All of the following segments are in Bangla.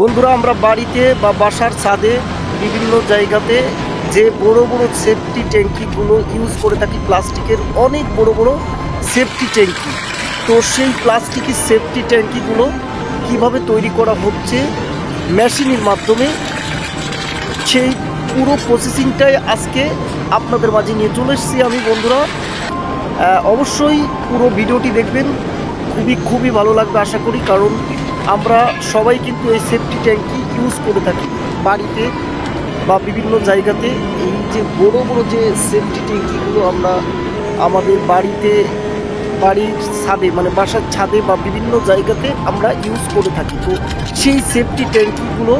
বন্ধুরা, আমরা বাড়িতে বা বাসার ছাদে বিভিন্ন জায়গাতে যে বড় বড় সেফটি ট্যাঙ্কিগুলো ইউজ করে থাকি, প্লাস্টিকের অনেক বড় বড় সেফটি ট্যাঙ্কি। তো সেই প্লাস্টিকের সেফটি ট্যাঙ্কিগুলো কিভাবে তৈরি করা হচ্ছে মেশিনের মাধ্যমে, সেই পুরো প্রসেসিংটাই আজকে আপনাদের মাঝে নিয়ে চলে এসেছি আমি। বন্ধুরা, অবশ্যই পুরো ভিডিওটি দেখবেন, খুবই ভালো লাগবে আশা করি। কারণ আমরা সবাই কিন্তু এই সেফটি ট্যাঙ্কি ইউজ করে থাকি বাড়িতে বা বিভিন্ন জায়গাতে। এই যে বড় বড় যে সেফটি ট্যাঙ্কিগুলো আমরা আমাদের বাড়ির ছাদে, মানে বাসার ছাদে বা বিভিন্ন জায়গাতে আমরা ইউজ করে থাকি। তো সেই সেফটি ট্যাঙ্কিগুলো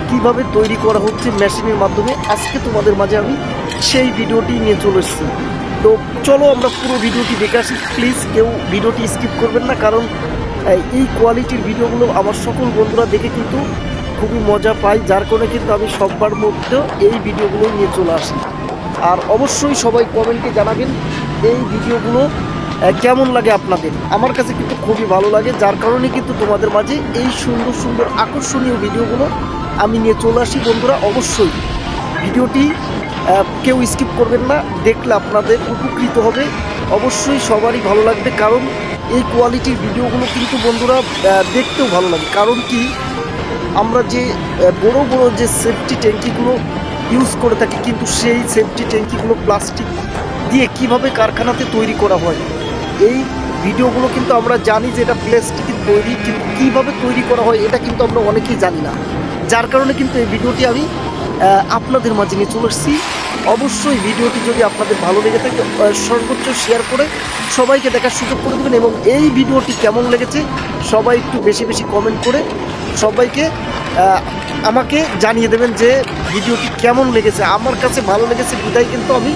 কিভাবে তৈরি করা হচ্ছে মেশিনের মাধ্যমে, আজকে তোমাদের মাঝে আমি সেই ভিডিওটি নিয়ে চলে এসেছি। তো চলো আমরা পুরো ভিডিওটি দেখে আসি। প্লিজ কেউ ভিডিওটি স্কিপ করবেন না, কারণ এই কোয়ালিটির ভিডিওগুলো আমার সকল বন্ধুরা দেখে কিন্তু খুবই মজা পায়, যার কারণে কিন্তু আমি সবার মধ্যেও এই ভিডিওগুলো নিয়ে চলে আসি। আর অবশ্যই সবাই কমেন্টে জানাবেন এই ভিডিওগুলো কেমন লাগে আপনাদের। আমার কাছে কিন্তু খুবই ভালো লাগে, যার কারণে কিন্তু তোমাদের মাঝে এই সুন্দর সুন্দর আকর্ষণীয় ভিডিওগুলো আমি নিয়ে চলে আসি। বন্ধুরা, অবশ্যই ভিডিওটি কেউ স্কিপ করবেন না, দেখলে আপনাদের উপকৃত হবে, অবশ্যই সবারই ভালো লাগবে। কারণ এই কোয়ালিটির ভিডিওগুলো কিন্তু বন্ধুরা দেখতেও ভালো লাগে। কারণ কি, আমরা যে বড় বড় যে সেফটি ট্যাঙ্কিগুলো ইউজ করে থাকি, কিন্তু সেই সেফটি ট্যাঙ্কিগুলো প্লাস্টিক দিয়ে কিভাবে কারখানাতে তৈরি করা হয়, এই ভিডিওগুলো কিন্তু আমরা জানি যে এটা প্লাস্টিকের তৈরি, কিন্তু কীভাবে তৈরি করা হয় এটা কিন্তু আমরা অনেকেই জানি না। যার কারণে কিন্তু এই ভিডিওটি আমি আপনাদের মাঝে নিয়ে চলে এসেছি। অবশ্যই ভিডিওটি যদি আপনাদের ভালো লেগে থাকে সর্বোচ্চ শেয়ার করে সবাইকে দেখার সুযোগ করে দেবেন, এবং এই ভিডিওটি কেমন লেগেছে সবাই একটু বেশি বেশি কমেন্ট করে সবাইকে আমাকে জানিয়ে দেবেন যে ভিডিওটি কেমন লেগেছে। আমার কাছে ভালো লেগেছে বিদায় কিন্তু আমি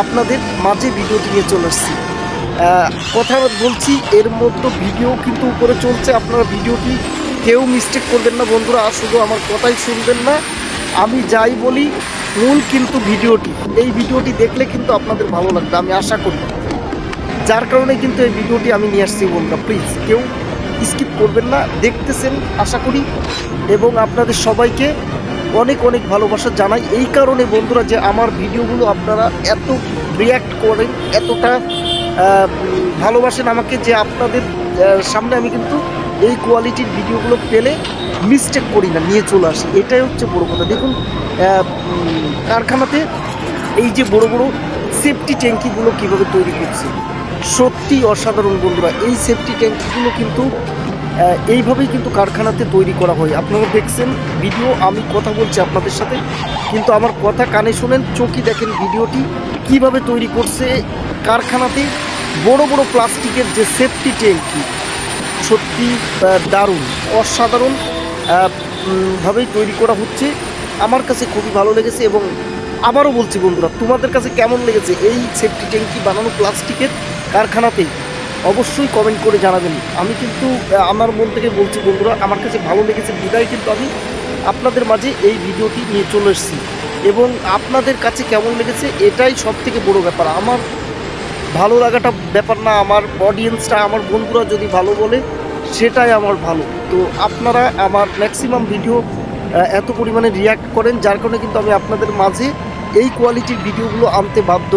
আপনাদের মাঝে ভিডিওটি নিয়ে চলে এসেছি। কথা বলছি, এর মধ্যে ভিডিও কিন্তু উপরে চলছে, আপনারা ভিডিওটি কেউ মিস্টেক করবেন না বন্ধুরা, আর শুধু আমার কথাই শুনবেন না, আমি যাই বলি মূল কিন্তু ভিডিওটি। এই ভিডিওটি দেখলে কিন্তু আপনাদের ভালো লাগবে আমি আশা করি, যার কারণে কিন্তু এই ভিডিওটি আমি নিয়ে আসছি। বন্ধুরা, প্লিজ কেউ স্কিপ করবেন না, দেখতেছেন আশা করি, এবং আপনাদের সবাইকে অনেক অনেক ভালোবাসা জানাই এই কারণে বন্ধুরা, যে আমার ভিডিওগুলো আপনারা এত রিয়্যাক্ট করেন, এতটা ভালোবাসেন আমাকে, যে আপনাদের সামনে আমি কিন্তু এই কোয়ালিটির ভিডিওগুলো পেলে মিস্টেক করি না, নিয়ে চলে আসি। এটাই হচ্ছে বড় কথা। দেখুন, কারখানাতে এই যে বড় বড় সেফটি ট্যাঙ্কিগুলো কীভাবে তৈরি করছে, সত্যি অসাধারণ বন্ধুরা। এই সেফটি ট্যাঙ্কিগুলো কিন্তু এইভাবেই কিন্তু কারখানাতে তৈরি করা হয়। আপনারা দেখছেন ভিডিও, আমি কথা বলছি আপনাদের সাথে, কিন্তু আমার কথা কানে শোনেন, চোখে দেখেন ভিডিওটি কিভাবে তৈরি করছে কারখানাতে বড় বড় প্লাস্টিকের যে সেফটি ট্যাঙ্কি। সত্যি দারুণ, অসাধারণ ভাবেই তৈরি করা হচ্ছে। আমার কাছে খুবই ভালো লেগেছে, এবং আবারও বলছি বন্ধুরা, তোমাদের কাছে কেমন লেগেছে এই সেফটি ট্যাঙ্কি বানানো প্লাস্টিকের কারখানাতেই অবশ্যই কমেন্ট করে জানাবেন। আমি কিন্তু আমার মন থেকে বলছি বন্ধুরা, আমার কাছে ভালো লেগেছে বিদায় কিন্তু আমি আপনাদের মাঝে এই ভিডিওটি নিয়ে চলে এসেছি, এবং আপনাদের কাছে কেমন লেগেছে এটাই সব থেকে বড়ো ব্যাপার। আমার ভালো লাগাটা ব্যাপার না, আমার অডিয়েন্সটা, আমার বন্ধুরা যদি ভালো বলে সেটাই আমার ভালো। তো আপনারা আমার ম্যাক্সিমাম ভিডিও এত পরিমাণে রিয়্যাক্ট করেন, যার কারণে কিন্তু আমি আপনাদের মাঝে এই কোয়ালিটির ভিডিওগুলো আনতে বাধ্য।